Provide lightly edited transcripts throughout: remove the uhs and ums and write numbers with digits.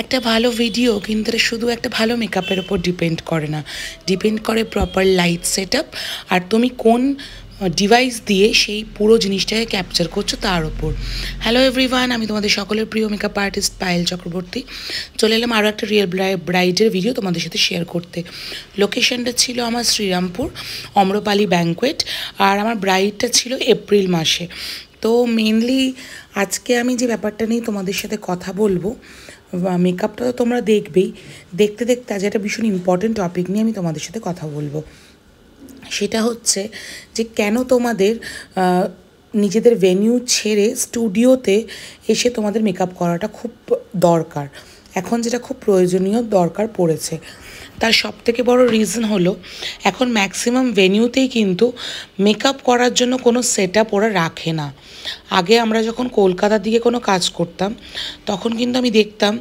একটা ভালো ভিডিও কিন্তু এটা শুধু একটা ভালো মেকআপের ওপর ডিপেন্ড করে না, ডিপেন্ড করে প্রপার লাইট সেট আপ আর তুমি কোন ডিভাইস দিয়ে সেই পুরো জিনিসটাকে ক্যাপচার করছো তার ওপর। হ্যালো এভরিওয়ান, আমি তোমাদের সকলের প্রিয় মেকআপ আর্টিস্ট পায়েল চক্রবর্তী চলে এলাম আরও একটা রিয়েল ব্রাইডের ভিডিও তোমাদের সাথে শেয়ার করতে। লোকেশনটা ছিল আমার শ্রীরামপুর অম্রপালি ব্যাঙ্কোয়েট, আর আমার ব্রাইডটা ছিল এপ্রিল মাসে। তো মেনলি আজকে আমি যে ব্যাপারটা নিয়ে তোমাদের সাথে কথা বলবো, মেকআপটা তো তোমরা দেখবেই, দেখতে দেখতে আজ একটা ভীষণ ইম্পর্টেন্ট টপিক নিয়ে আমি তোমাদের সাথে কথা বলবো। সেটা হচ্ছে যে কেন তোমাদের নিজেদের ভেন্যু ছেড়ে স্টুডিওতে এসে তোমাদের মেকআপ করাটা খুব দরকার, এখন যেটা খুব প্রয়োজনীয় দরকার পড়েছে। তার সবথেকে বড় রিজন হলো এখন ম্যাক্সিমাম ভেন্যুতেই কিন্তু মেকআপ করার জন্য কোনো সেট আপ ওরা রাখে না। আগে আমরা যখন কলকাতার দিকে কোনো কাজ করতাম তখন কিন্তু আমি দেখতাম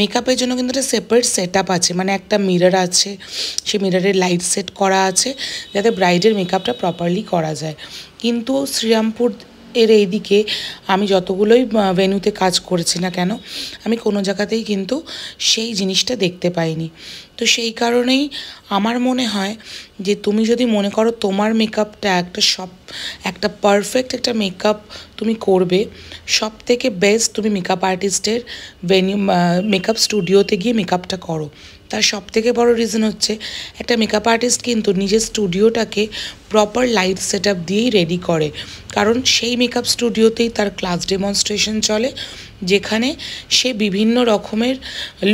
মেকআপের জন্য কিন্তু একটা সেপারেট সেট আপ আছে, মানে একটা মিরর আছে, সেই মিররের লাইট সেট করা আছে যাতে ব্রাইডের মেকআপটা প্রপারলি করা যায়। কিন্তু শ্রীরামপুর এর এইদিকে আমি যতগুলোই ভেন্যুতে কাজ করেছি না কেন, আমি কোনো জায়গাতেই কিন্তু সেই জিনিসটা দেখতে পাইনি। তো সেই কারণেই আমার মনে হয় যে তুমি যদি মনে করো তোমার মেকআপটা একটা পারফেক্ট একটা মেকআপ তুমি করবে, সব থেকে বেস্ট তুমি মেকআপ আর্টিস্টের মেকআপ স্টুডিওতে গিয়ে মেকআপটা করো। তার সব থেকে বড়ো রিজন হচ্ছে একটা মেকআপ আর্টিস্ট কিন্তু নিজের স্টুডিওটাকে প্রপার লাইট সেট আপ দিয়েই রেডি করে, কারণ সেই মেকআপ স্টুডিওতেই তার ক্লাস ডেমনস্ট্রেশন চলে, যেখানে সে বিভিন্ন রকমের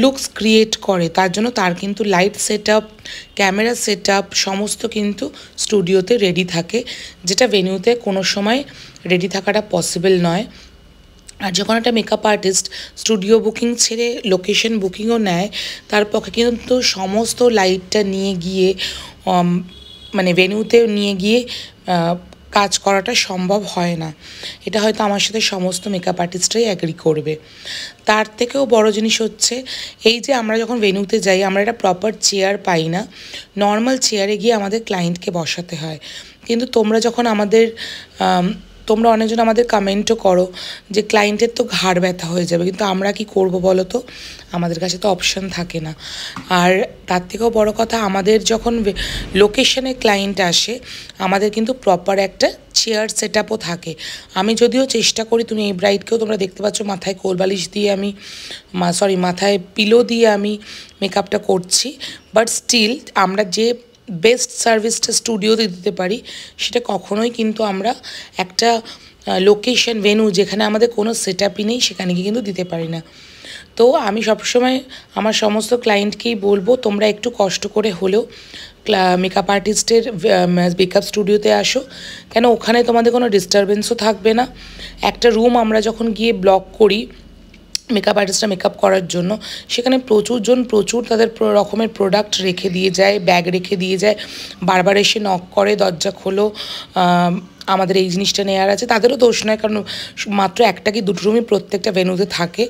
লুকস ক্রিয়েট করে। তার জন্য তার কিন্তু light set up, camera set up সমস্ত কিন্তু স্টুডিওতে রেডি থাকে, যেটা ভেন্যুতে কোনো সময় রেডি থাকাটা পসিবল নয়। আর যখন একটা মেকআপ আর্টিস্ট স্টুডিও বুকিং ছেড়ে লোকেশন বুকিংও নেয়, তার পক্ষে কিন্তু সমস্ত লাইটটা নিয়ে গিয়ে মানে ভেন্যুতে নিয়ে গিয়ে কাজ করাটা সম্ভব হয় না। এটা হয়তো আমার সাথে সমস্ত মেকআপ আর্টিস্টরাই অ্যাগ্রি করবে। তার থেকেও বড় জিনিস হচ্ছে এই যে আমরা যখন ভেন্যুতে যাই আমরা একটা প্রপার চেয়ার পাই না, নর্মাল চেয়ারে গিয়ে আমাদের ক্লায়েন্টকে বসাতে হয়। কিন্তু তোমরা অনেকজন আমাদের কমেন্টও করো যে ক্লায়েন্টের তো ঘাড় ব্যথা হয়ে যাবে, কিন্তু আমরা কি করব বলো তো, আমাদের কাছে তো অপশান থাকে না। আর তার থেকেও বড় কথা, আমাদের যখন লোকেশনে ক্লায়েন্ট আসে আমাদের কিন্তু প্রপার একটা চেয়ার সেট আপও থাকে। আমি যদিও চেষ্টা করি, তুমি এই ব্রাইডকেও তোমরা দেখতে পাচ্ছ মাথায় কোলবালিশ দিয়ে মাথায় পিলো দিয়ে আমি মেকআপটা করছি, বাট স্টিল আমরা যে বেস্ট সার্ভিসটা স্টুডিওতে দিতে পারি সেটা কখনোই কিন্তু আমরা একটা লোকেশন ভেন্যু যেখানে আমাদের কোনো সেট আপই নেই সেখানে গিয়ে কিন্তু দিতে পারি না। তো আমি সবসময় আমার সমস্ত ক্লায়েন্টকেই বলবো তোমরা একটু কষ্ট করে হলেও মেকআপ আর্টিস্টের মেকআপ স্টুডিওতে আসো, কেন ওখানে তোমাদের কোনো ডিস্টারবেন্সও থাকবে না। একটা রুম আমরা যখন গিয়ে ব্লক করি মেকআপ আর্টিস্টরা মেকআপ করার জন্য, সেখানে প্রচুর তাদের রকমের প্রোডাক্ট রেখে দিয়ে যায়, ব্যাগ রেখে দিয়ে যায়, বারবার এসে নক করে দরজা খোলো, আমাদের এই জিনিসটা নেওয়ার আছে। তাদেরও দোষ নয়, কারণ মাত্র একটা কি দুটো রুমই প্রত্যেকটা ভেন্যুতে থাকে,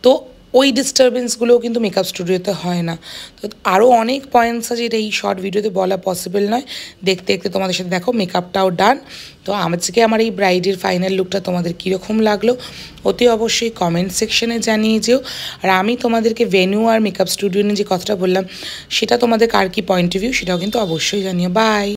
তো ওই ডিস্টারবেন্সগুলোও কিন্তু মেকআপ স্টুডিওতে হয় না। তো আরও অনেক পয়েন্টস আছে যেটা এই শর্ট ভিডিওতে বলা পসিবল নয়। দেখতে দেখতে তোমাদের সাথে দেখো মেকআপটাও ডান। তো আজকে আমার এই ব্রাইডের ফাইনাল লুকটা তোমাদের কীরকম লাগলো অতি অবশ্যই কমেন্ট সেকশনে জানিয়ে যেও। আর আমি তোমাদেরকে ভেন্যু আর মেকআপ স্টুডিও নিয়ে যে কথাটা বললাম সেটা তোমাদের কার কী পয়েন্ট অফ ভিউ সেটাও কিন্তু অবশ্যই জানিও। বাই।